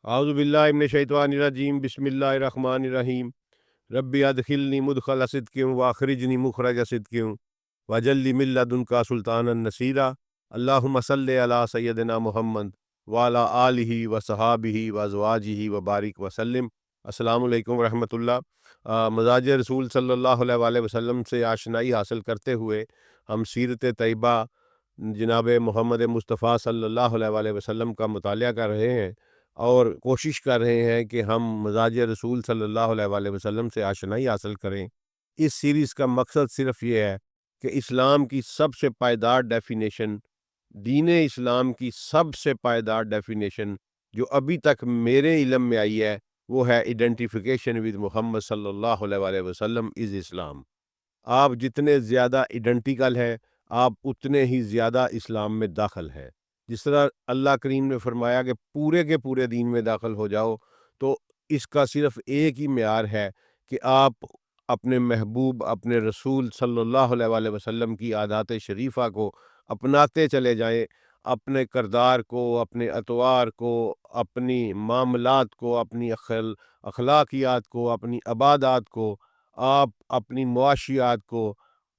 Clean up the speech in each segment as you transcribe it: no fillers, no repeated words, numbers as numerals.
اعوذ باللہ من الشیطان الرجیم بسم اللہ الرحمن الرحیم ربی ادخلنی مدخل صدق واخرجنی مخرج صدق وجل لی من لدنک سلطانا نصیرا اللہم صلی علی سیدنا محمد وعلی آلہ وصحابہ وازواجہ وبارک وسلم۔ السلام علیکم ورحمۃ اللہ۔ مزاج رسول صلی اللہ علیہ وآلہ وسلم سے آشنائی حاصل کرتے ہوئے ہم سیرت طیبہ جناب محمد مصطفیٰ صلی اللہ علیہ وآلہ وسلم کا مطالعہ کر رہے ہیں اور کوشش کر رہے ہیں کہ ہم مزاج رسول صلی اللہ علیہ وآلہ وسلم سے آشنائی حاصل کریں۔ اس سیریز کا مقصد صرف یہ ہے کہ اسلام کی سب سے پائیدار ڈیفینیشن، دین اسلام کی سب سے پائیدار ڈیفینیشن جو ابھی تک میرے علم میں آئی ہے، وہ ہے ایڈنٹیفیکیشن ود محمد صلی اللہ علیہ وآلہ وسلم از اسلام۔ آپ جتنے زیادہ ایڈنٹیکل ہیں، آپ اتنے ہی زیادہ اسلام میں داخل ہیں۔ جس طرح اللہ کریم نے فرمایا کہ پورے کے پورے دین میں داخل ہو جاؤ، تو اس کا صرف ایک ہی معیار ہے کہ آپ اپنے محبوب، اپنے رسول صلی اللہ علیہ وآلہ وسلم کی عادات شریفہ کو اپناتے چلے جائیں، اپنے کردار کو، اپنے اطوار کو، اپنی معاملات کو، اپنی اخلاقیات کو، اپنی عبادات کو، آپ اپنی معاشیات کو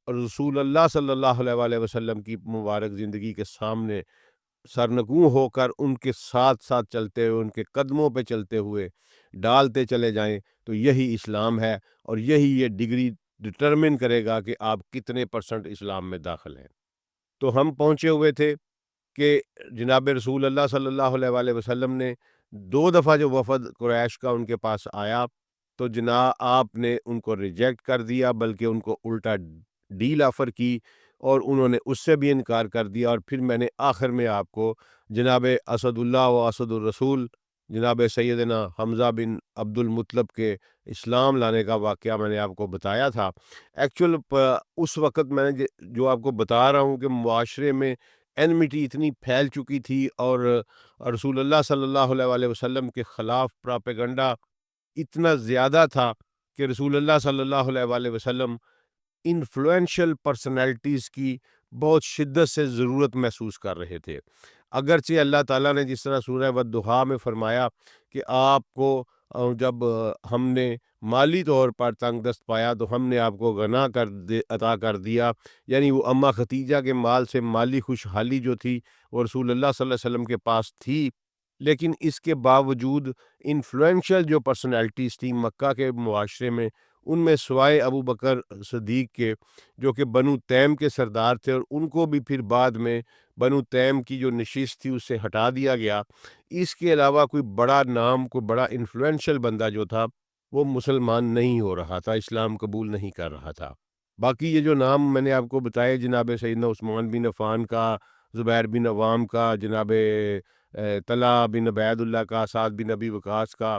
رسول اللہ صلی اللہ علیہ وآلہ وسلم کی مبارک زندگی کے سامنے سرنگوں ہو کر ان کے ساتھ ساتھ چلتے ہوئے، ان کے قدموں پہ چلتے ہوئے ڈالتے چلے جائیں، تو یہی اسلام ہے، اور یہی یہ ڈگری ڈٹرمن کرے گا کہ آپ کتنے پرسنٹ اسلام میں داخل ہیں۔ تو ہم پہنچے ہوئے تھے کہ جناب رسول اللہ صلی اللہ علیہ وآلہ وسلم نے 2 دفعہ جو وفد قریش کا ان کے پاس آیا، تو جناب آپ نے ان کو ریجیکٹ کر دیا، بلکہ ان کو الٹا ڈیل آفر کی، اور انہوں نے اس سے بھی انکار کر دیا۔ اور پھر میں نے آخر میں آپ کو جناب اسد اللہ و اسد الرسول جناب سیدنا حمزہ بن عبد المطلب کے اسلام لانے کا واقعہ میں نے آپ کو بتایا تھا۔ ایکچول اس وقت میں نے جو آپ کو بتا رہا ہوں کہ معاشرے میں اینمٹی اتنی پھیل چکی تھی، اور رسول اللہ صلی اللہ علیہ وآلہ وسلم کے خلاف پراپیگنڈا اتنا زیادہ تھا کہ رسول اللہ صلی اللہ علیہ وآلہ وسلم انفلوئنشل پرسنالٹیز کی بہت شدت سے ضرورت محسوس کر رہے تھے۔ اگرچہ اللہ تعالیٰ نے جس طرح سورہ والضحیٰ میں فرمایا کہ آپ کو جب ہم نے مالی طور پر تنگ دست پایا تو ہم نے آپ کو غنا عطا کر دیا، یعنی وہ اماں ختیجہ کے مال سے مالی خوشحالی جو تھی وہ رسول اللہ صلی اللہ علیہ وسلم کے پاس تھی، لیکن اس کے باوجود انفلوئنشل جو پرسنالٹیز تھیں مکہ کے معاشرے میں، ان میں سوائے ابو بکر صدیق کے، جو کہ بنو تیم کے سردار تھے، اور ان کو بھی پھر بعد میں بنو تیم کی جو نشست تھی اس سے ہٹا دیا گیا، اس کے علاوہ کوئی بڑا نام، کوئی بڑا انفلوئنشل بندہ جو تھا وہ مسلمان نہیں ہو رہا تھا، اسلام قبول نہیں کر رہا تھا۔ باقی یہ جو نام میں نے آپ کو بتائے، جناب سیدنا عثمان بن عفان کا، زبیر بن عوام کا، جناب طلحہ بن عبید اللہ کا، سعد بن ابی وقاص کا،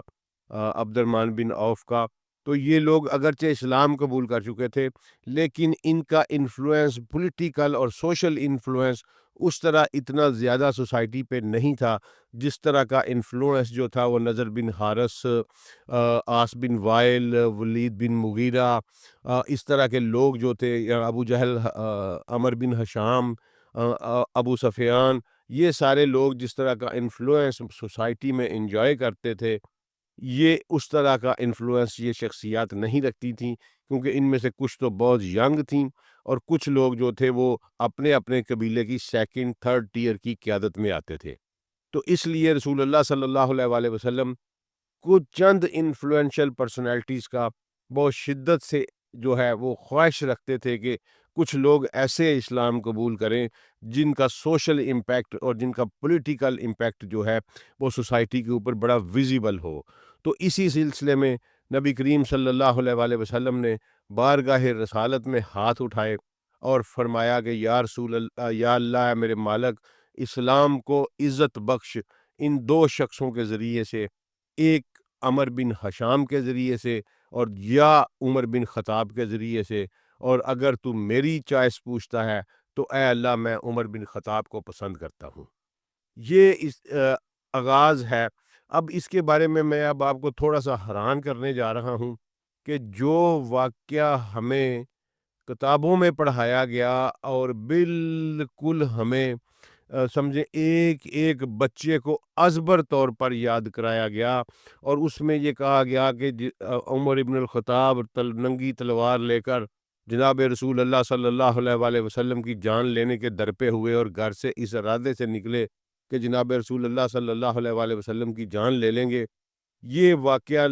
عبد الرحمن بن عوف کا، تو یہ لوگ اگرچہ اسلام قبول کر چکے تھے، لیکن ان کا انفلوئنس، پولیٹیکل اور سوشل انفلوئنس اس طرح اتنا زیادہ سوسائٹی پہ نہیں تھا جس طرح کا انفلوئنس جو تھا وہ نضر بن حارث، عاص بن وائل، ولید بن مغیرہ، اس طرح کے لوگ جو تھے، یا ابو جہل، عمر بن حشام، ابو سفیان، یہ سارے لوگ جس طرح کا انفلوئنس سوسائٹی میں انجوائے کرتے تھے، یہ اس طرح کا انفلوئنس یہ شخصیات نہیں رکھتی تھیں، کیونکہ ان میں سے کچھ تو بہت ینگ تھیں، اور کچھ لوگ جو تھے وہ اپنے اپنے قبیلے کی سیکنڈ تھرڈ ٹیئر کی قیادت میں آتے تھے۔ تو اس لیے رسول اللہ صلی اللہ علیہ وآلہ وسلم کچھ چند انفلوئنشل پرسنالٹیز کا بہت شدت سے جو ہے وہ خواہش رکھتے تھے کہ کچھ لوگ ایسے اسلام قبول کریں جن کا سوشل امپیکٹ اور جن کا پولیٹیکل امپیکٹ جو ہے وہ سوسائٹی کے اوپر بڑا ویزیبل ہو۔ تو اسی سلسلے میں نبی کریم صلی اللہ علیہ وآلہ وسلم نے بارگاہ رسالت میں ہاتھ اٹھائے اور فرمایا کہ یا رسول اللہ، یا اللہ، میرے مالک، اسلام کو عزت بخش ان 2 شخصوں کے ذریعے سے، ایک عمر بن حشام کے ذریعے سے، اور یا عمر بن خطاب کے ذریعے سے، اور اگر تو میری چوائس پوچھتا ہے تو اے اللہ میں عمر بن خطاب کو پسند کرتا ہوں۔ یہ اس آغاز ہے۔ اب اس کے بارے میں اب آپ کو تھوڑا سا حیران کرنے جا رہا ہوں کہ جو واقعہ ہمیں کتابوں میں پڑھایا گیا اور بالکل ہمیں سمجھیں ایک ایک بچے کو ازبر طور پر یاد کرایا گیا، اور اس میں یہ کہا گیا کہ عمر ابن الخطاب ننگی تلوار لے کر جناب رسول اللہ صلی اللہ علیہ وآلہ وسلم کی جان لینے کے در پہ ہوئے، اور گھر سے اس ارادے سے نکلے کہ جناب رسول اللہ صلی اللہ علیہ وآلہ وسلم کی جان لے لیں گے۔ یہ واقعہ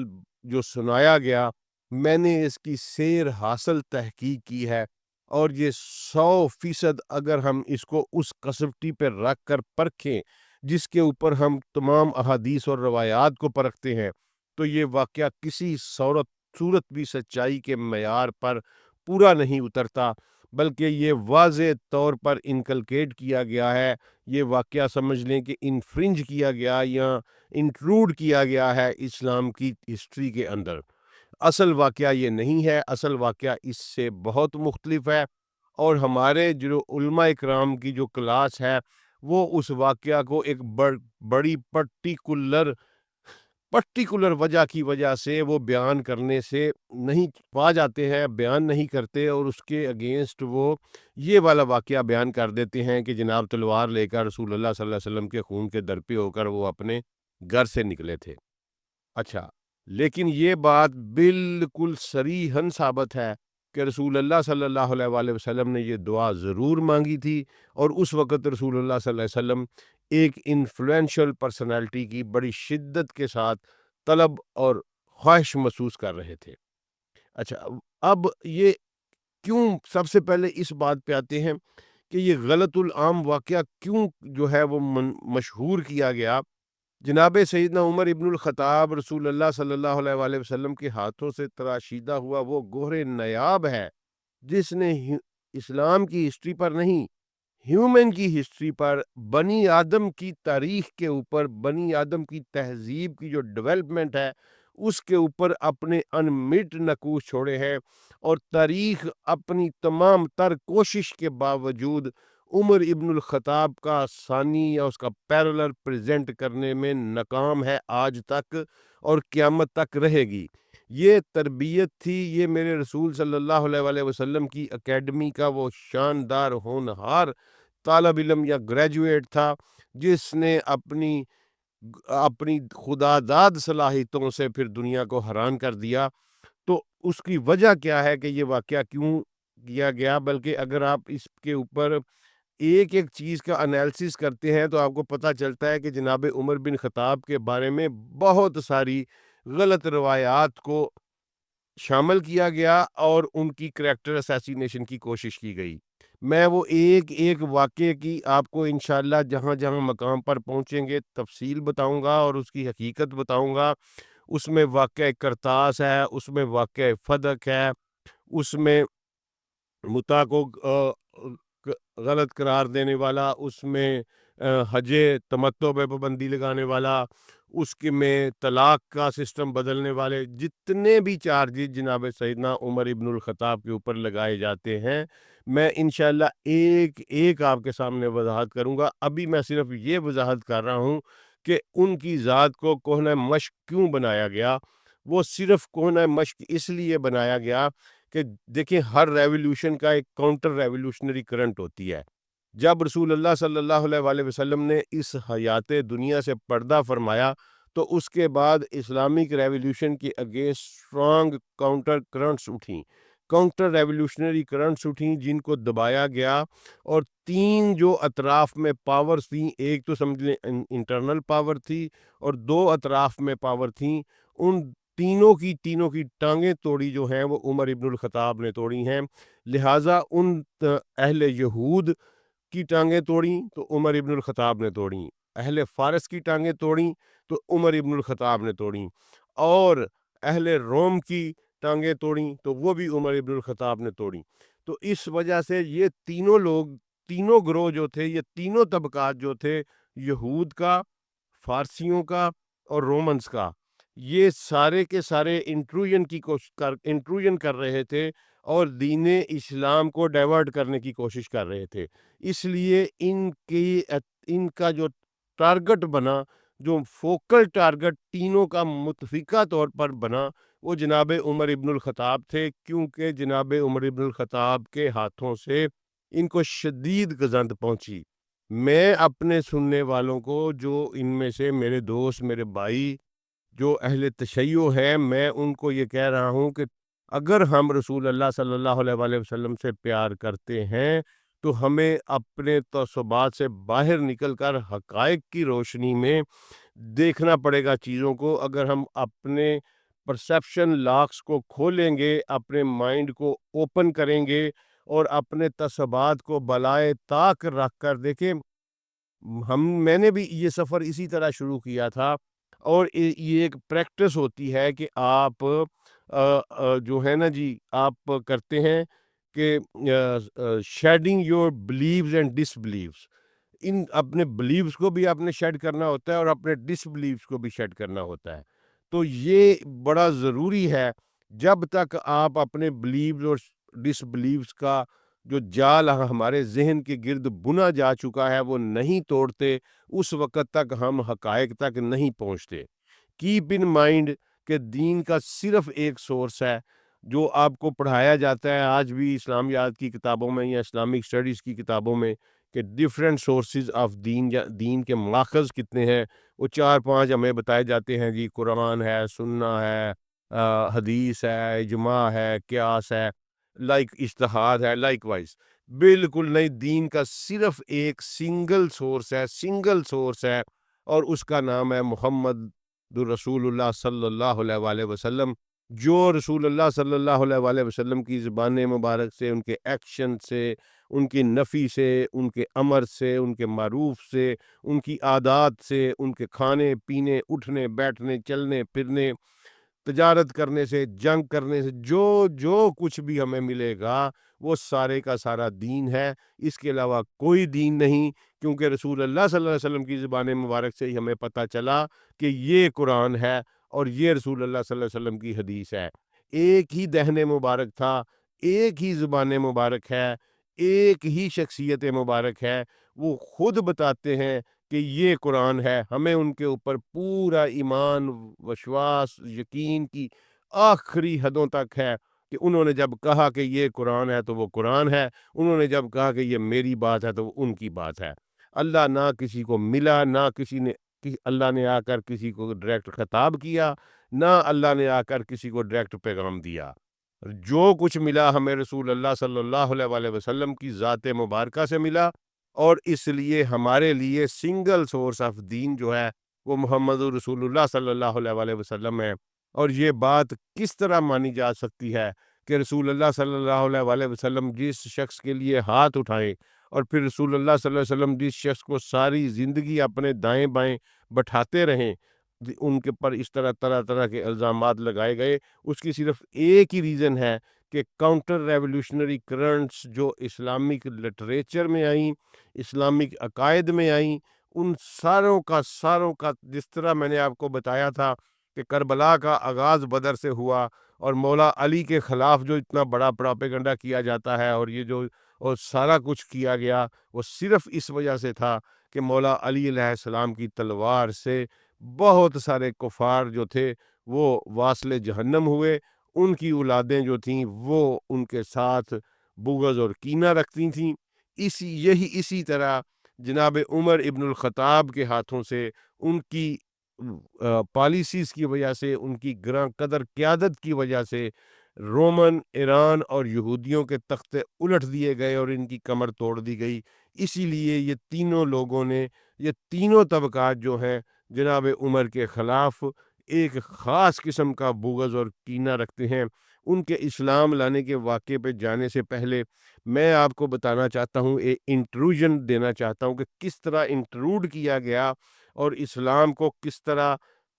جو سنایا گیا، میں نے اس کی سیر حاصل تحقیق کی ہے، اور یہ 100% اگر ہم اس کو اس کسوٹی پہ رکھ کر پرکھیں جس کے اوپر ہم تمام احادیث اور روایات کو پرکھتے ہیں، تو یہ واقعہ کسی صورت بھی سچائی کے معیار پر پورا نہیں اترتا، بلکہ یہ واضح طور پر انکلکیٹ کیا گیا ہے۔ یہ واقعہ سمجھ لیں کہ انفرنج کیا گیا یا انکلوڈ کیا گیا ہے اسلام کی ہسٹری کے اندر۔ اصل واقعہ یہ نہیں ہے، اصل واقعہ اس سے بہت مختلف ہے، اور ہمارے جو علماء اکرام کی جو کلاس ہے وہ اس واقعہ کو ایک بڑی پرٹیکولر وجہ کی وجہ سے وہ بیان کرنے سے نہیں پا جاتے ہیں، بیان نہیں کرتے، اور اس کے اگینسٹ وہ یہ والا واقعہ بیان کر دیتے ہیں کہ جناب تلوار لے کر رسول اللہ صلی اللہ علیہ وسلم کے خون کے در پہ ہو کر وہ اپنے گھر سے نکلے تھے۔ اچھا، لیکن یہ بات بالکل صریحاً ثابت ہے کہ رسول اللہ صلی اللہ علیہ وآلہ وسلم نے یہ دعا ضرور مانگی تھی، اور اس وقت رسول اللہ صلی اللہ علیہ وسلم ایک انفلوئنشل پرسنالٹی کی بڑی شدت کے ساتھ طلب اور خواہش محسوس کر رہے تھے۔ اچھا، اب یہ کیوں، سب سے پہلے اس بات پہ آتے ہیں کہ یہ غلط العام واقعہ کیوں جو ہے وہ مشہور کیا گیا۔ جناب سیدنا عمر ابن الخطاب رسول اللہ صلی اللہ علیہ وآلہ وسلم کے ہاتھوں سے تراشیدہ ہوا وہ گوہر نایاب ہے جس نے اسلام کی ہسٹری پر نہیں، ہیومن کی ہسٹری پر، بنی آدم کی تاریخ کے اوپر، بنی آدم کی تہذیب کی جو ڈیولپمنٹ ہے اس کے اوپر اپنے انمٹ نقوش چھوڑے ہیں، اور تاریخ اپنی تمام تر کوشش کے باوجود عمر ابن الخطاب کا ثانی یا اس کا پیرلر پریزنٹ کرنے میں ناکام ہے آج تک، اور قیامت تک رہے گی۔ یہ تربیت تھی، یہ میرے رسول صلی اللہ علیہ وآلہ وسلم کی اکیڈمی کا وہ شاندار ہونہار طالب علم یا گریجویٹ تھا جس نے اپنی خداداد صلاحیتوں سے پھر دنیا کو حیران کر دیا۔ تو اس کی وجہ کیا ہے کہ یہ واقعہ کیوں کیا گیا؟ بلکہ اگر آپ اس کے اوپر ایک ایک چیز کا انالیسس کرتے ہیں تو آپ کو پتہ چلتا ہے کہ جناب عمر بن خطاب کے بارے میں بہت ساری غلط روایات کو شامل کیا گیا، اور ان کی کریکٹر اسیسینیشن کی کوشش کی گئی۔ میں وہ ایک ایک واقعے کی آپ کو انشاءاللہ جہاں جہاں مقام پر پہنچیں گے تفصیل بتاؤں گا اور اس کی حقیقت بتاؤں گا۔ اس میں واقعہ کرتاس ہے، اس میں واقعہ فدق ہے، اس میں متا کو غلط قرار دینے والا، اس میں حج تمتع پہ پابندی لگانے والا، اس کے میں طلاق کا سسٹم بدلنے والے جتنے بھی چارجز جناب سیدنا عمر ابن الخطاب کے اوپر لگائے جاتے ہیں، میں انشاءاللہ ایک ایک آپ کے سامنے وضاحت کروں گا۔ ابھی میں صرف یہ وضاحت کر رہا ہوں کہ ان کی ذات کو کہنہ مشق کیوں بنایا گیا۔ وہ صرف کہنہ مشق اس لیے بنایا گیا کہ دیکھیں ہر ریولوشن کا ایک کاؤنٹر ریولوشنری کرنٹ ہوتی ہے۔ جب رسول اللہ صلی اللہ علیہ وآلہ وسلم نے اس حیات دنیا سے پردہ فرمایا تو اس کے بعد اسلامک ریولوشن کے اگینسٹ اسٹرانگ کاؤنٹر کرنٹس اٹھیں، کاؤنٹر ریولوشنری کرنٹس اٹھیں جن کو دبایا گیا، اور تین جو اطراف میں پاورز تھیں، ایک تو سمجھ لیں انٹرنل پاور تھی اور دو اطراف میں پاور تھیں، ان تینوں کی ٹانگیں توڑی جو ہیں وہ عمر ابن الخطاب نے توڑی ہیں۔ لہٰذا ان اہل یہود کی ٹانگیں توڑیں تو عمر ابن الخطاب نے توڑیں، اہل فارس کی ٹانگیں توڑیں تو عمر ابن الخطاب نے توڑیں، اور اہل روم کی ٹانگیں توڑیں تو وہ بھی عمر ابن الخطاب نے توڑیں۔ تو اس وجہ سے یہ تینوں لوگ، تینوں گروہ جو تھے، یہ تینوں طبقات جو تھے، یہود کا، فارسیوں کا اور رومنز کا، یہ سارے کے سارے انٹروژن کر رہے تھے اور دین اسلام کو ڈائیورٹ کرنے کی کوشش کر رہے تھے۔ اس لیے ان کا جو ٹارگٹ بنا، جو فوکل ٹارگٹ تینوں کا متفقہ طور پر بنا، وہ جناب عمر ابن الخطاب تھے، کیونکہ جناب عمر ابن الخطاب کے ہاتھوں سے ان کو شدید گزند پہنچی۔ میں اپنے سننے والوں کو، جو ان میں سے میرے دوست، میرے بھائی جو اہل تشیع ہیں، میں ان کو یہ کہہ رہا ہوں کہ اگر ہم رسول اللہ صلی اللہ علیہ وآلہ وسلم سے پیار کرتے ہیں تو ہمیں اپنے تعصبات سے باہر نکل کر حقائق کی روشنی میں دیکھنا پڑے گا چیزوں کو۔ اگر ہم اپنے پرسیپشن لاکس کو کھولیں گے، اپنے مائنڈ کو اوپن کریں گے اور اپنے تعصبات کو بالائے طاق رکھ کر دیکھیں، میں نے بھی یہ سفر اسی طرح شروع کیا تھا، اور یہ ایک پریکٹس ہوتی ہے کہ آپ جو ہے نا جی، آپ کرتے ہیں کہ shedding your blues and this blues, ان اپنے بلیوز کو بھی آپ نے شیڈ کرنا ہوتا ہے اور اپنے ڈس بلیوز کو بھی شیڈ کرنا ہوتا ہے۔ تو یہ بڑا ضروری ہے، جب تک آپ اپنے بلیوز اور ڈس بلیوز کا جو جال ہمارے ذہن کے گرد بنا جا چکا ہے وہ نہیں توڑتے، اس وقت تک ہم حقائق تک نہیں پہنچتے۔ کیپ ان مائنڈ کہ دین کا صرف ایک سورس ہے جو آپ کو پڑھایا جاتا ہے آج بھی اسلامیات کی کتابوں میں یا اسلامک اسٹڈیز کی کتابوں میں، کہ ڈفرینٹ سورسز آف دین، یا دین کے ماخذ کتنے ہیں، وہ 4 5 ہمیں بتائے جاتے ہیں جی، قرآن ہے، سنہ ہے، حدیث ہے، اجماع ہے، قیاس ہے، لائک اجتہاد ہے، لائک وائز۔ بالکل نہیں، دین کا صرف ایک سنگل سورس ہے، سنگل سورس ہے، اور اس کا نام ہے محمد رسول اللہ صلی اللہ علیہ وآلہ وسلم۔ جو رسول اللہ صلی اللہ علیہ وآلہ وسلم کی زبان مبارک سے، ان کے ایکشن سے، ان کی نفی سے، ان کے امر سے، ان کے معروف سے، ان کی عادات سے، ان کے کھانے پینے، اٹھنے بیٹھنے، چلنے پھرنے، تجارت کرنے سے، جنگ کرنے سے، جو جو کچھ بھی ہمیں ملے گا وہ سارے کا سارا دین ہے، اس کے علاوہ کوئی دین نہیں، کیونکہ رسول اللہ صلی اللہ علیہ وسلم کی زبان مبارک سے ہی ہمیں پتہ چلا کہ یہ قرآن ہے اور یہ رسول اللہ صلی اللہ علیہ وسلم کی حدیث ہے۔ ایک ہی دہن مبارک تھا، ایک ہی زبان مبارک ہے، ایک ہی شخصیت مبارک ہے، وہ خود بتاتے ہیں کہ یہ قرآن ہے۔ ہمیں ان کے اوپر پورا ایمان، وشواس، یقین کی آخری حدوں تک ہے کہ انہوں نے جب کہا کہ یہ قرآن ہے تو وہ قرآن ہے، انہوں نے جب کہا کہ یہ میری بات ہے تو وہ ان کی بات ہے۔ اللہ نہ کسی کو ملا، نہ کسی نے اللہ نے آ کر کسی کو ڈائریکٹ خطاب کیا، نہ اللہ نے آ کر کسی کو ڈائریکٹ پیغام دیا۔ جو کچھ ملا ہمیں رسول اللہ صلی اللہ علیہ وآلہ وسلم کی ذات مبارکہ سے ملا، اور اس لیے ہمارے لیے سنگل سورس آف دین جو ہے وہ محمد رسول اللہ صلی اللہ علیہ وآلہ وسلم ہے۔ اور یہ بات کس طرح مانی جا سکتی ہے کہ رسول اللہ صلی اللہ علیہ وآلہ وسلم جس شخص کے لیے ہاتھ اٹھائیں، اور پھر رسول اللہ صلی اللہ علیہ وسلم جس شخص کو ساری زندگی اپنے دائیں بائیں بٹھاتے رہیں، ان کے پر اس طرح طرح طرح کے الزامات لگائے گئے، اس کی صرف ایک ہی ریزن ہے کہ کاؤنٹر ریولیوشنری کرنٹس جو اسلامک لٹریچر میں آئیں، اسلامک عقائد میں آئیں، ان ساروں کا جس طرح میں نے آپ کو بتایا تھا کہ کربلا کا آغاز بدر سے ہوا، اور مولا علی کے خلاف جو اتنا بڑا پراپیگنڈا کیا جاتا ہے، اور یہ جو اور سارا کچھ کیا گیا، وہ صرف اس وجہ سے تھا کہ مولا علی علیہ السلام کی تلوار سے بہت سارے کفار جو تھے وہ واصل جہنم ہوئے، ان کی اولادیں جو تھیں وہ ان کے ساتھ بغض اور کینہ رکھتی تھیں۔ اسی طرح جناب عمر ابن الخطاب کے ہاتھوں سے، ان کی پالیسیز کی وجہ سے، ان کی گراں قدر قیادت کی وجہ سے، رومن، ایران اور یہودیوں کے تختے الٹ دیے گئے اور ان کی کمر توڑ دی گئی۔ اسی لیے یہ تینوں لوگوں نے، یہ تینوں طبقات جو ہیں جناب عمر کے خلاف ایک خاص قسم کا بغض اور کینہ رکھتے ہیں۔ ان کے اسلام لانے کے واقعے پہ جانے سے پہلے میں آپ کو بتانا چاہتا ہوں، ایک انٹروژن دینا چاہتا ہوں کہ کس طرح انٹروڈ کیا گیا اور اسلام کو کس طرح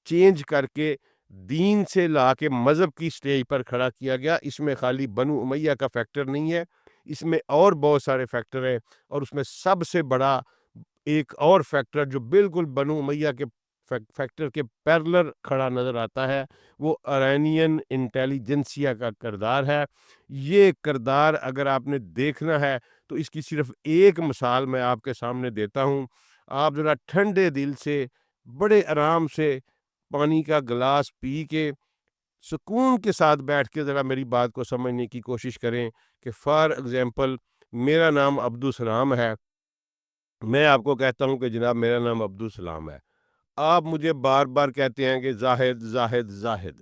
چینج کر کے دین سے لا کے مذہب کی سٹیج پر کھڑا کیا گیا۔ اس میں خالی بنو امیہ کا فیکٹر نہیں ہے، اس میں اور بہت سارے فیکٹر ہیں، اور اس میں سب سے بڑا ایک اور فیکٹر جو بالکل بنو امیہ کے فیکٹر کے پیرلر کھڑا نظر آتا ہے، وہ ایرانین انٹیلیجنسیا کا کردار ہے۔ یہ کردار اگر آپ نے دیکھنا ہے تو اس کی صرف ایک مثال میں آپ کے سامنے دیتا ہوں۔ آپ ذرا ٹھنڈے دل سے، بڑے آرام سے پانی کا گلاس پی کے، سکون کے ساتھ بیٹھ کے ذرا میری بات کو سمجھنے کی کوشش کریں کہ فار ایگزامپل میرا نام عبدالسلام ہے، میں آپ کو کہتا ہوں کہ جناب میرا نام عبدالسلام ہے، آپ مجھے بار بار کہتے ہیں کہ زاہد زاہد زاہد۔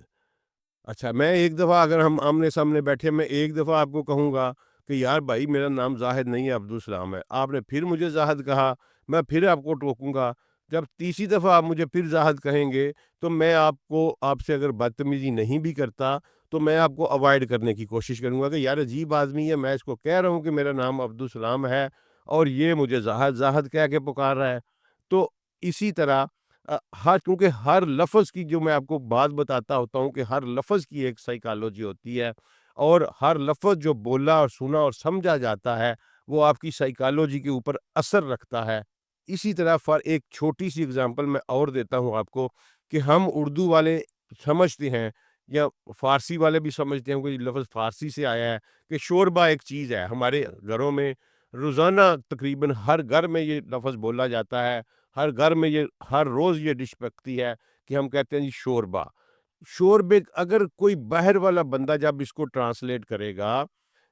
اچھا، میں ایک دفعہ اگر ہم آمنے سامنے بیٹھے، میں ایک دفعہ آپ کو کہوں گا کہ یار بھائی میرا نام زاہد نہیں ہے، عبدالسلام ہے، آپ نے پھر مجھے زاہد کہا، میں پھر آپ کو ٹوکوں گا۔ جب تیسری دفعہ آپ مجھے پھر زاہد کہیں گے تو میں آپ سے اگر بدتمیزی نہیں بھی کرتا تو میں آپ کو اوائڈ کرنے کی کوشش کروں گا کہ یار عجیب آدمی ہے، میں اس کو کہہ رہا ہوں کہ میرا نام عبدالسلام ہے اور یہ مجھے زاہد زاہد کہہ کے پکار رہا ہے۔ تو اسی طرح کیونکہ ہر لفظ کی، جو میں آپ کو بات بتاتا ہوتا ہوں کہ ہر لفظ کی ایک سائیکالوجی ہوتی ہے، اور ہر لفظ جو بولا اور سنا اور سمجھا جاتا ہے وہ آپ کی سائیکالوجی کے اوپر اثر رکھتا ہے۔ اسی طرح ایک چھوٹی سی اگزامپل میں اور دیتا ہوں آپ کو کہ ہم اردو والے سمجھتے ہیں یا فارسی والے بھی سمجھتے ہیں کہ یہ لفظ فارسی سے آیا ہے کہ شوربہ ایک چیز ہے، ہمارے گھروں میں روزانہ تقریباً ہر گھر میں یہ لفظ بولا جاتا ہے، ہر گھر میں یہ ہر روز یہ ڈش پکتی ہے کہ ہم کہتے ہیں جی شوربہ۔ شوربے اگر کوئی باہر والا بندہ جب اس کو ٹرانسلیٹ کرے گا،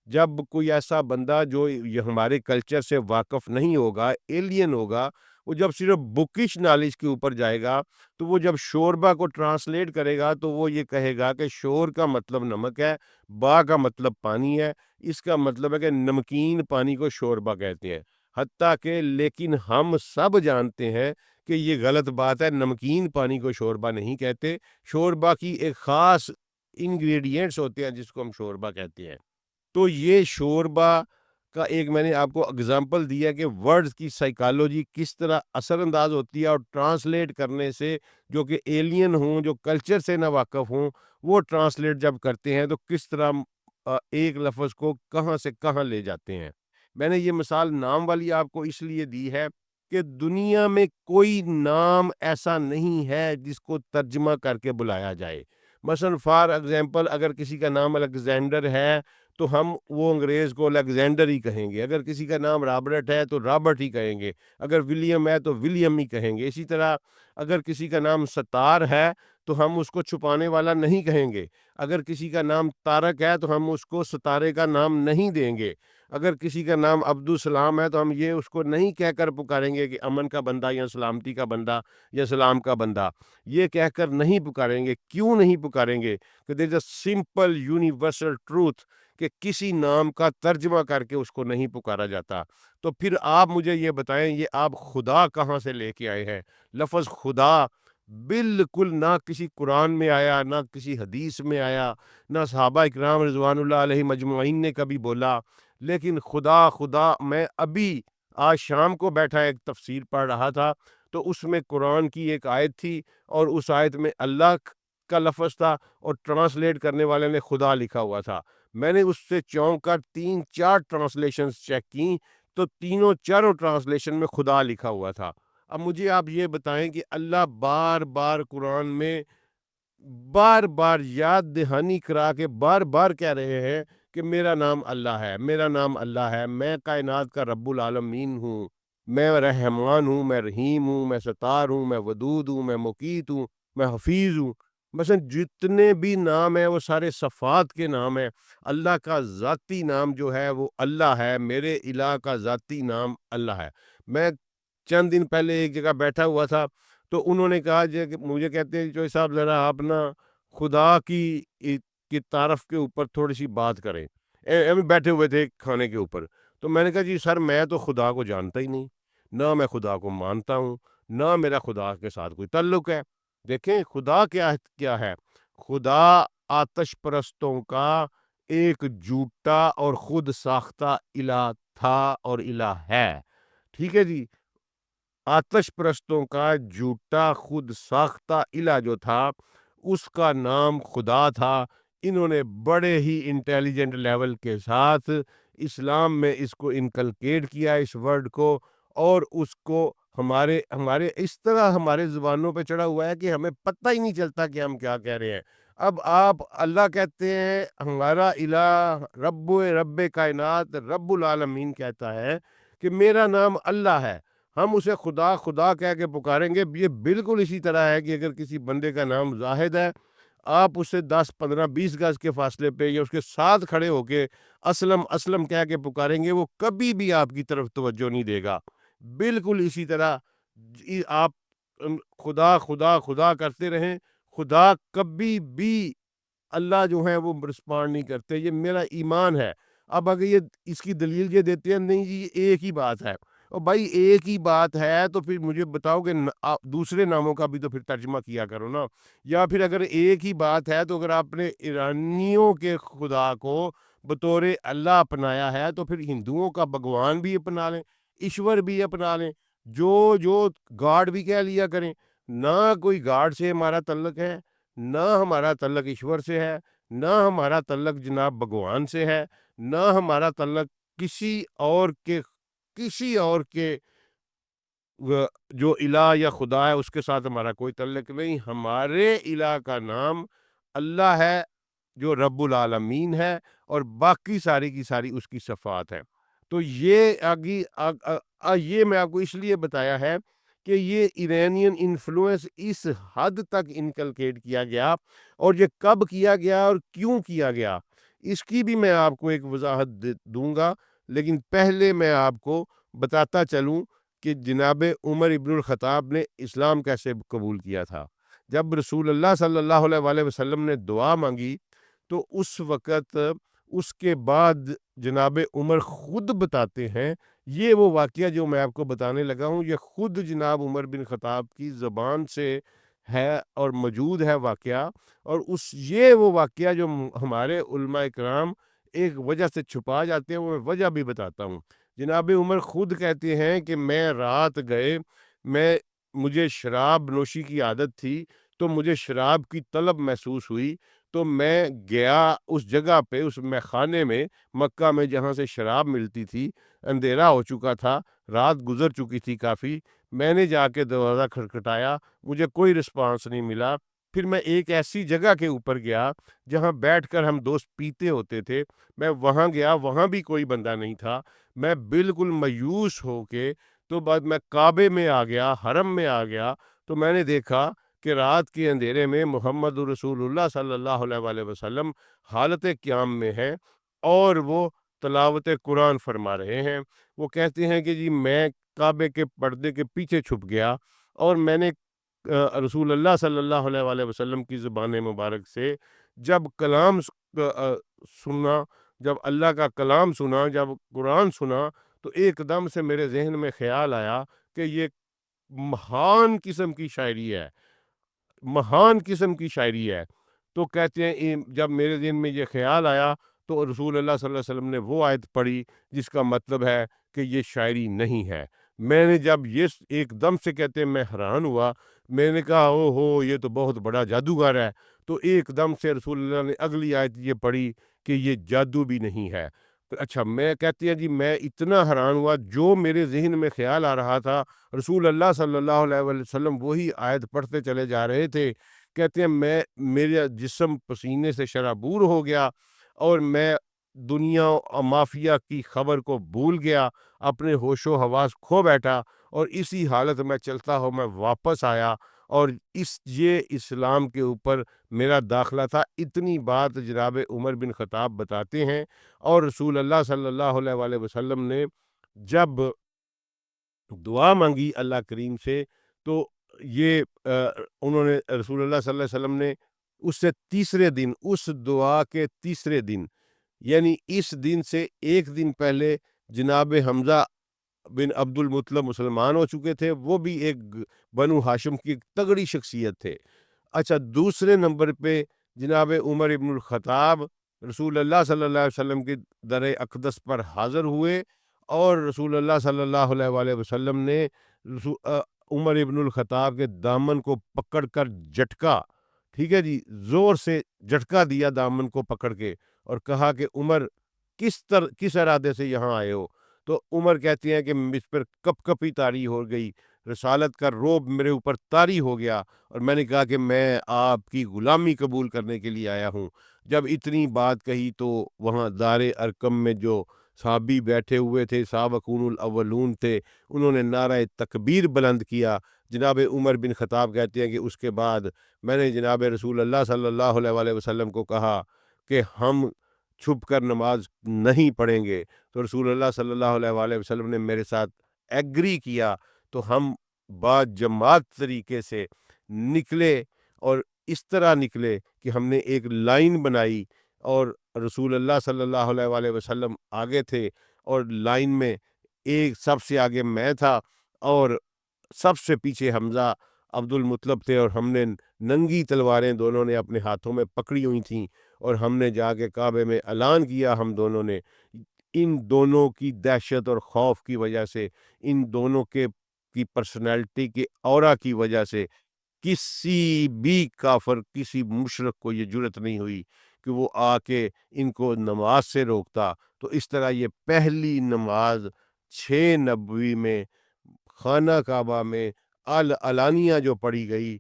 جب کوئی ایسا بندہ جو یہ ہمارے کلچر سے واقف نہیں ہوگا، ایلین ہوگا، وہ جب صرف بکش نالج کے اوپر جائے گا تو وہ جب شوربہ کو ٹرانسلیٹ کرے گا تو وہ یہ کہے گا کہ شور کا مطلب نمک ہے، با کا مطلب پانی ہے، اس کا مطلب ہے کہ نمکین پانی کو شوربہ کہتے ہیں۔ حتیٰ کہ لیکن ہم سب جانتے ہیں کہ یہ غلط بات ہے، نمکین پانی کو شوربہ نہیں کہتے، شوربہ کی ایک خاص انگریڈینٹس ہوتے ہیں جس کو ہم شوربہ کہتے ہیں۔ تو یہ شوربہ کا ایک میں نے آپ کو اگزامپل دیا کہ ورڈز کی سائیکالوجی کس طرح اثر انداز ہوتی ہے، اور ٹرانسلیٹ کرنے سے جو کہ ایلین ہوں، جو کلچر سے نہ واقف ہوں، وہ ٹرانسلیٹ جب کرتے ہیں تو کس طرح ایک لفظ کو کہاں سے کہاں لے جاتے ہیں۔ میں نے یہ مثال نام والی آپ کو اس لیے دی ہے کہ دنیا میں کوئی نام ایسا نہیں ہے جس کو ترجمہ کر کے بلایا جائے۔ مثلا فار ایگزامپل اگر کسی کا نام الیگزینڈر ہے تو ہم وہ انگریز کو الیگزینڈر ہی کہیں گے، اگر کسی کا نام رابرٹ ہے تو رابرٹ ہی کہیں گے، اگر ولیم ہے تو ولیم ہی کہیں گے۔ اسی طرح اگر کسی کا نام ستار ہے تو ہم اس کو چھپانے والا نہیں کہیں گے، اگر کسی کا نام طارق ہے تو ہم اس کو ستارے کا نام نہیں دیں گے، اگر کسی کا نام عبدالسلام ہے تو ہم یہ اس کو نہیں کہہ کر پکاریں گے کہ امن کا بندہ یا سلامتی کا بندہ یا سلام کا بندہ، یہ کہہ کر نہیں پکاریں گے۔ کیوں نہیں پکاریں گے؟ کہ دیر از اے سمپل یونیورسل ٹروتھ کہ کسی نام کا ترجمہ کر کے اس کو نہیں پکارا جاتا۔ تو پھر آپ مجھے یہ بتائیں، یہ آپ خدا کہاں سے لے کے آئے ہیں؟ لفظ خدا بالکل نہ کسی قرآن میں آیا، نہ کسی حدیث میں آیا، نہ صحابہ اکرام رضوان اللہ علیہ مجمعین نے کبھی بولا، لیکن خدا خدا میں ابھی آج شام کو بیٹھا ایک تفسیر پڑھ رہا تھا تو اس میں قرآن کی ایک آیت تھی اور اس آیت میں اللہ کا لفظ تھا اور ٹرانسلیٹ کرنے والے نے خدا لکھا ہوا تھا۔ میں نے اس سے چونک کر 3-4 ٹرانسلیشنز چیک کی تو تینوں چاروں ٹرانسلیشن میں خدا لکھا ہوا تھا۔ اب مجھے آپ یہ بتائیں کہ اللہ بار بار قرآن میں بار بار یاد دہانی کرا کے بار بار کہہ رہے ہیں کہ میرا نام اللہ ہے، میرا نام اللہ ہے، میں کائنات کا رب العالمین ہوں، میں رحمان ہوں، میں رحیم ہوں، میں ستار ہوں، میں ودود ہوں، میں مقیت ہوں، میں حفیظ ہوں۔ مثلا جتنے بھی نام ہیں وہ سارے صفات کے نام ہیں۔ اللہ کا ذاتی نام جو ہے وہ اللہ ہے، میرے الہ کا ذاتی نام اللہ ہے۔ میں چند دن پہلے ایک جگہ بیٹھا ہوا تھا تو انہوں نے کہا کہ مجھے کہتے ہیں جو صاحب ذرا آپ نا خدا کی تعارف کے اوپر تھوڑی سی بات کریں۔ ہم بیٹھے ہوئے تھے کھانے کے اوپر، تو میں نے کہا جی سر میں تو خدا کو جانتا ہی نہیں، نہ میں خدا کو مانتا ہوں، نہ میرا خدا کے ساتھ کوئی تعلق ہے۔ دیکھیں خدا کیا ہے؟ خدا آتش پرستوں کا ایک جھوٹا اور خود ساختہ الہ تھا اور الہ ہے، ٹھیک ہے جی؟ آتش پرستوں کا جھوٹا خود ساختہ الہ جو تھا اس کا نام خدا تھا۔ انہوں نے بڑے ہی انٹیلیجنٹ لیول کے ساتھ اسلام میں اس کو انکلکیٹ کیا، اس ورڈ کو، اور اس کو ہمارے اس طرح ہمارے زبانوں پہ چڑھا ہوا ہے کہ ہمیں پتہ ہی نہیں چلتا کہ ہم کیا کہہ رہے ہیں۔ اب آپ اللہ کہتے ہیں، ہمارا الہ رب کائنات رب العالمین کہتا ہے کہ میرا نام اللہ ہے، ہم اسے خدا خدا کہہ کے پکاریں گے۔ یہ بالکل اسی طرح ہے کہ اگر کسی بندے کا نام زاہد ہے، آپ اسے 10-15-20 گز کے فاصلے پہ یا اس کے ساتھ کھڑے ہو کے اسلم اسلم کہہ کے پکاریں گے، وہ کبھی بھی آپ کی طرف توجہ نہیں دے گا۔ بالکل اسی طرح آپ خدا خدا خدا کرتے رہیں، خدا کبھی بھی اللہ جو ہے وہ رسپانڈ نہیں کرتے، یہ میرا ایمان ہے۔ اب اگر یہ اس کی دلیل یہ دیتے ہیں نہیں جی یہ ایک ہی بات ہے، اور بھائی ایک ہی بات ہے تو پھر مجھے بتاؤ کہ دوسرے ناموں کا بھی تو پھر ترجمہ کیا کرو نا، یا پھر اگر ایک ہی بات ہے تو اگر آپ نے ایرانیوں کے خدا کو بطور اللہ اپنایا ہے تو پھر ہندوؤں کا بھگوان بھی اپنا لیں، ایشور بھی اپنا لیں، جو گاڈ بھی کہہ لیا کریں۔ نہ کوئی گاڈ سے ہمارا تعلق ہے، نہ ہمارا تعلق ایشور سے ہے، نہ ہمارا تعلق جناب بھگوان سے ہے، نہ ہمارا تعلق کسی اور کے جو الہ یا خدا ہے اس کے ساتھ ہمارا کوئی تعلق نہیں۔ ہمارے الہ کا نام اللہ ہے جو رب العالمین ہے، اور باقی ساری کی ساری اس کی صفات ہیں۔ تو یہ میں آپ کو اس لیے بتایا ہے کہ یہ ایرانین انفلوئنس اس حد تک انکلکیٹ کیا گیا، اور یہ کب کیا گیا اور کیوں کیا گیا اس کی بھی میں آپ کو ایک وضاحت دوں گا، لیکن پہلے میں آپ کو بتاتا چلوں کہ جناب عمر ابن الخطاب نے اسلام کیسے قبول کیا تھا۔ جب رسول اللہ صلی اللہ علیہ وآلہ وسلم نے دعا مانگی تو اس وقت اس کے بعد جناب عمر خود بتاتے ہیں، یہ وہ واقعہ جو میں آپ کو بتانے لگا ہوں یہ خود جناب عمر بن خطاب کی زبان سے ہے اور موجود ہے واقعہ، اور یہ وہ واقعہ جو ہمارے علماء کرام ایک وجہ سے چھپا جاتے ہیں، وہ میں وجہ بھی بتاتا ہوں۔ جناب عمر خود کہتے ہیں کہ میں رات گئے، مجھے شراب نوشی کی عادت تھی، تو مجھے شراب کی طلب محسوس ہوئی، تو میں گیا اس جگہ پہ، اس میخانے میں مکہ میں جہاں سے شراب ملتی تھی، اندھیرا ہو چکا تھا، رات گزر چکی تھی کافی، میں نے جا کے دروازہ کھٹکھٹایا، مجھے کوئی رسپانس نہیں ملا، پھر میں ایک ایسی جگہ کے اوپر گیا جہاں بیٹھ کر ہم دوست پیتے ہوتے تھے، میں وہاں گیا، وہاں بھی کوئی بندہ نہیں تھا، میں بالکل مایوس ہو کے تو بعد میں کعبے میں آ گیا، حرم میں آ گیا، تو میں نے دیکھا کہ رات کے اندھیرے میں محمد رسول اللہ صلی اللہ علیہ وآلہ وسلم حالت قیام میں ہیں، اور وہ تلاوت قرآن فرما رہے ہیں۔ وہ کہتے ہیں کہ جی میں کعبے کے پردے کے پیچھے چھپ گیا، اور میں نے رسول اللہ صلی اللہ علیہ وآلہ وسلم کی زبان مبارک سے جب کلام سنا، جب اللہ کا کلام سنا، جب قرآن سنا، تو ایک دم سے میرے ذہن میں خیال آیا کہ یہ مہان قسم کی شاعری ہے، مہان قسم کی شاعری ہے۔ تو کہتے ہیں جب میرے ذہن میں یہ خیال آیا تو رسول اللہ صلی اللہ علیہ وسلم نے وہ آیت پڑھی جس کا مطلب ہے کہ یہ شاعری نہیں ہے۔ میں نے جب یہ ایک دم سے کہتے ہیں میں حیران ہوا، میں نے کہا او ہو یہ تو بہت بڑا جادوگر ہے، تو ایک دم سے رسول اللہ نے اگلی آیت یہ پڑھی کہ یہ جادو بھی نہیں ہے۔ اچھا، میں کہتی ہیں جی میں اتنا حیران ہوا، جو میرے ذہن میں خیال آ رہا تھا رسول اللہ صلی اللہ علیہ وسلم وہی آیت پڑھتے چلے جا رہے تھے۔ کہتے ہیں میرا جسم پسینے سے شرابور ہو گیا، اور میں دنیا اور مافیا کی خبر کو بھول گیا، اپنے ہوش و حواس کھو بیٹھا، اور اسی حالت میں چلتا ہوں میں واپس آیا، اور یہ اسلام کے اوپر میرا داخلہ تھا۔ اتنی بات جناب عمر بن خطاب بتاتے ہیں، اور رسول اللہ صلی اللہ علیہ وآلہ وسلم نے جب دعا مانگی اللہ کریم سے، تو یہ انہوں نے رسول اللہ صلی اللہ علیہ وسلم نے اس سے تیسرے دن، اس دعا کے تیسرے دن، یعنی اس دن سے ایک دن پہلے جناب حمزہ بن عبد المطلب مسلمان ہو چکے تھے، وہ بھی ایک بنو ہاشم کی تگڑی شخصیت تھے۔ اچھا، دوسرے نمبر پہ جناب عمر ابن الخطاب رسول اللہ صلی اللہ علیہ وسلم کی در اقدس پر حاضر ہوئے، اور رسول اللہ صلی اللہ علیہ وآلہ وسلم نے عمر ابن الخطاب کے دامن کو پکڑ کر جھٹکا، ٹھیک ہے جی، زور سے جھٹکا دیا دامن کو پکڑ کے، اور کہا کہ عمر کس ارادے سے یہاں آئے ہو؟ تو عمر کہتی ہیں کہ مجھ پر کپ کپی طاری ہو گئی، رسالت کا رعب میرے اوپر طاری ہو گیا، اور میں نے کہا کہ میں آپ کی غلامی قبول کرنے کے لیے آیا ہوں۔ جب اتنی بات کہی تو وہاں دار ارکم میں جو صحابی بیٹھے ہوئے تھے، سابقون الاولون تھے، انہوں نے نعرہ تکبیر بلند کیا۔ جناب عمر بن خطاب کہتے ہیں کہ اس کے بعد میں نے جناب رسول اللہ صلی اللہ علیہ وآلہ وسلم کو کہا کہ ہم چھپ کر نماز نہیں پڑھیں گے، تو رسول اللہ صلی اللہ علیہ وآلہ وسلم نے میرے ساتھ ایگری کیا تو ہم با جماعت طریقے سے نکلے، اور اس طرح نکلے کہ ہم نے ایک لائن بنائی، اور رسول اللہ صلی اللہ علیہ وآلہ وسلم آگے تھے، اور لائن میں ایک سب سے آگے میں تھا، اور سب سے پیچھے حمزہ عبد المطلب تھے، اور ہم نے ننگی تلواریں دونوں نے اپنے ہاتھوں میں پکڑی ہوئی تھیں، اور ہم نے جا کے کعبے میں اعلان کیا، ہم دونوں نے ان دونوں کی دہشت اور خوف کی وجہ سے، ان دونوں کے کی پرسنالٹی کے اورا کی وجہ سے کسی بھی کافر، کسی مشرک کو یہ جرت نہیں ہوئی کہ وہ آ کے ان کو نماز سے روکتا۔ تو اس طرح یہ پہلی نماز 6 نبوی میں خانہ کعبہ میں علانیہ جو پڑھی گئی،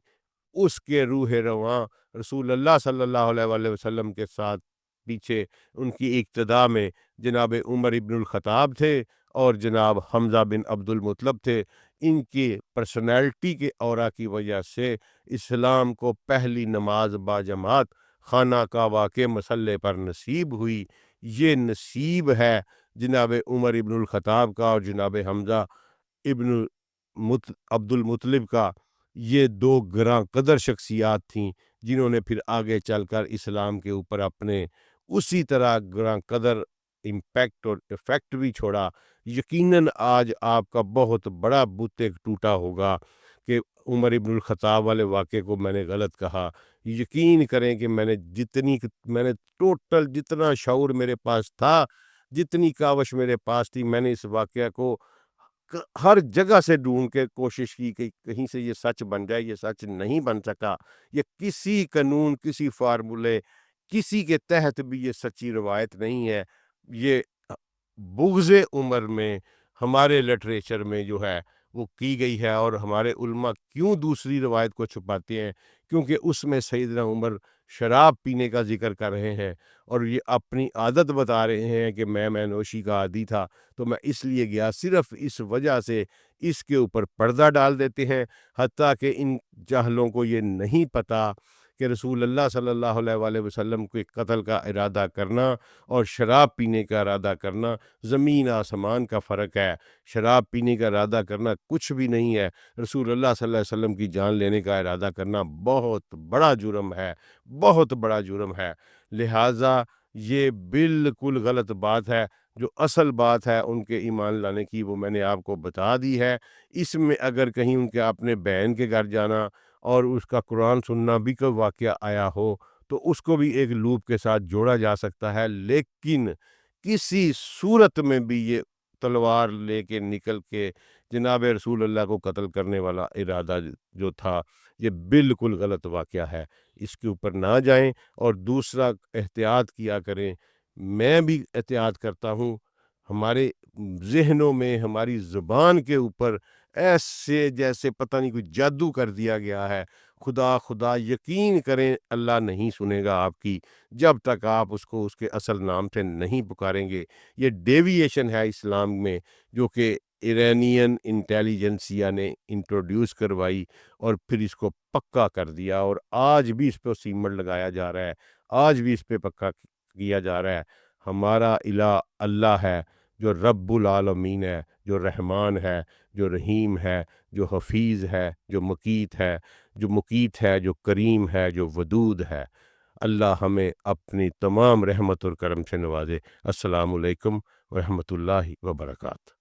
اس کے روح رواں رسول اللہ صلی اللہ علیہ وآلہ وسلم کے ساتھ پیچھے ان کی اقتداء میں جناب عمر ابن الخطاب تھے، اور جناب حمزہ بن عبد المطلب تھے۔ ان کی پرسنالٹی کے اورا کی وجہ سے اسلام کو پہلی نماز باجماعت خانہ کعبہ کے مسلح پر نصیب ہوئی۔ یہ نصیب ہے جناب عمر ابن الخطاب کا اور جناب حمزہ ابن عبد المطلب کا۔ یہ دو گراں قدر شخصیات تھیں جنہوں نے پھر آگے چل کر اسلام کے اوپر اپنے اسی طرح گراں قدر امپیکٹ اور افیکٹ بھی چھوڑا۔ یقیناً آج آپ کا بہت بڑا بت ایک ٹوٹا ہوگا کہ عمر ابن الخطاب والے واقعے کو میں نے غلط کہا۔ یقین کریں کہ میں نے ٹوٹل جتنا شعور میرے پاس تھا، جتنی کاوش میرے پاس تھی، میں نے اس واقعہ کو ہر جگہ سے ڈھونڈ کے کوشش کی کہ کہیں سے یہ سچ بن جائے۔ یہ سچ نہیں بن سکا۔ یہ کسی قانون، کسی فارمولے، کسی کے تحت بھی یہ سچی روایت نہیں ہے۔ یہ بغض عمر میں ہمارے لٹریچر میں جو ہے وہ کی گئی ہے، اور ہمارے علماء کیوں دوسری روایت کو چھپاتے ہیں؟ کیونکہ اس میں سیدنا عمر شراب پینے کا ذکر کر رہے ہیں، اور یہ اپنی عادت بتا رہے ہیں کہ میں نوشی کا عادی تھا، تو میں اس لیے گیا۔ صرف اس وجہ سے اس کے اوپر پردہ ڈال دیتے ہیں، حتیٰ کہ ان جاہلوں کو یہ نہیں پتہ کہ رسول اللہ صلی اللہ علیہ وآلہ وسلم کے قتل کا ارادہ کرنا اور شراب پینے کا ارادہ کرنا زمین آسمان کا فرق ہے۔ شراب پینے کا ارادہ کرنا کچھ بھی نہیں ہے، رسول اللہ صلی اللہ علیہ وسلم کی جان لینے کا ارادہ کرنا بہت بڑا جرم ہے، بہت بڑا جرم ہے۔ لہٰذا یہ بالکل غلط بات ہے۔ جو اصل بات ہے ان کے ایمان لانے کی، وہ میں نے آپ کو بتا دی ہے۔ اس میں اگر کہیں ان کے اپنے بہن کے گھر جانا اور اس کا قرآن سننا بھی کوئی واقعہ آیا ہو تو اس کو بھی ایک لوپ کے ساتھ جوڑا جا سکتا ہے، لیکن کسی صورت میں بھی یہ تلوار لے کے نکل کے جناب رسول اللہ کو قتل کرنے والا ارادہ جو تھا، یہ بالکل غلط واقعہ ہے۔ اس کے اوپر نہ جائیں، اور دوسرا احتیاط کیا کریں۔ میں بھی احتیاط کرتا ہوں۔ ہمارے ذہنوں میں، ہماری زبان کے اوپر ایسے جیسے پتہ نہیں کوئی جادو کر دیا گیا ہے۔ خدا خدا یقین کریں اللہ نہیں سنے گا آپ کی، جب تک آپ اس کو اس کے اصل نام سے نہیں پکاریں گے۔ یہ ڈیویشن ہے اسلام میں، جو کہ ایرانین انٹیلیجنسیا نے انٹروڈیوس کروائی اور پھر اس کو پکا کر دیا، اور آج بھی اس پہ سیمنٹ لگایا جا رہا ہے، آج بھی اس پہ پکا کیا جا رہا ہے۔ ہمارا الہ اللہ ہے، جو رب العالمین ہے، جو رحمان ہے، جو رحیم ہے، جو حفیظ ہے، جو مقیت ہے، جو کریم ہے، جو ودود ہے۔ اللہ ہمیں اپنی تمام رحمت اور کرم سے نوازے۔ السلام علیکم ورحمۃ اللہ وبرکاتہ۔